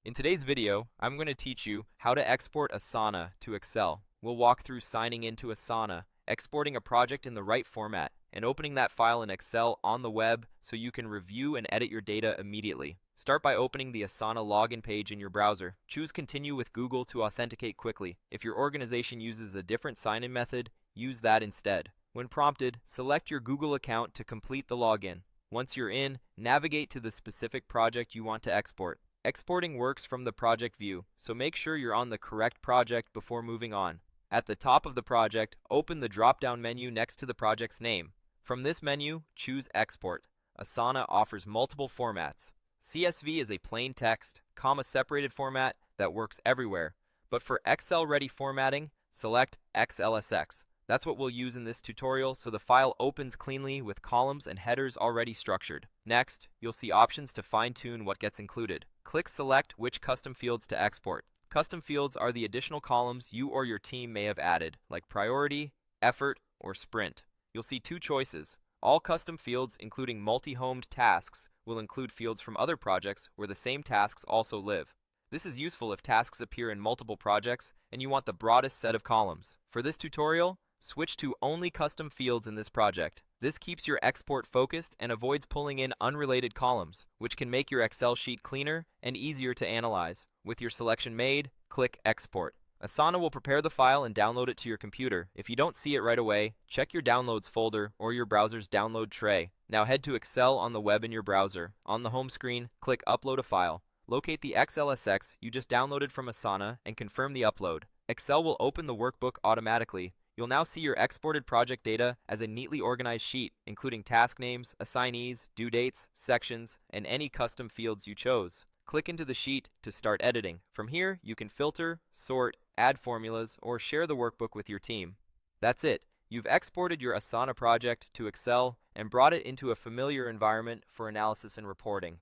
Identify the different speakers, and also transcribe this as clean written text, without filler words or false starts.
Speaker 1: In today's video, I'm going to teach you how to export Asana to Excel. We'll walk through signing into Asana, exporting a project in the right format, and opening that file in Excel on the web so you can review and edit your data immediately. Start by opening the Asana login page in your browser. Choose Continue with Google to authenticate quickly. If your organization uses a different sign-in method, use that instead. When prompted, select your Google account to complete the login. Once you're in, navigate to the specific project you want to export. Exporting works from the project view, so make sure you're on the correct project before moving on. At the top of the project, open the drop-down menu next to the project's name. From this menu, choose Export. Asana offers multiple formats. CSV is a plain text, comma-separated format that works everywhere, but for Excel-ready formatting, select XLSX. That's what we'll use in this tutorial, so the file opens cleanly with columns and headers already structured. Next, you'll see options to fine-tune what gets included. Click Select which custom fields to export. Custom fields are the additional columns you or your team may have added, like priority, effort, or sprint. You'll see two choices. All custom fields, including multi-homed tasks, will include fields from other projects where the same tasks also live. This is useful if tasks appear in multiple projects and you want the broadest set of columns. For this tutorial, switch to only custom fields in this project. This keeps your export focused and avoids pulling in unrelated columns, which can make your Excel sheet cleaner and easier to analyze. With your selection made, click Export. Asana will prepare the file and download it to your computer. If you don't see it right away, check your Downloads folder or your browser's download tray. Now head to Excel on the web in your browser. On the home screen, click Upload a file. Locate the XLSX you just downloaded from Asana and confirm the upload. Excel will open the workbook automatically. You'll now see your exported project data as a neatly organized sheet, including task names, assignees, due dates, sections, and any custom fields you chose. Click into the sheet to start editing. From here, you can filter, sort, add formulas, or share the workbook with your team. That's it. You've exported your Asana project to Excel and brought it into a familiar environment for analysis and reporting.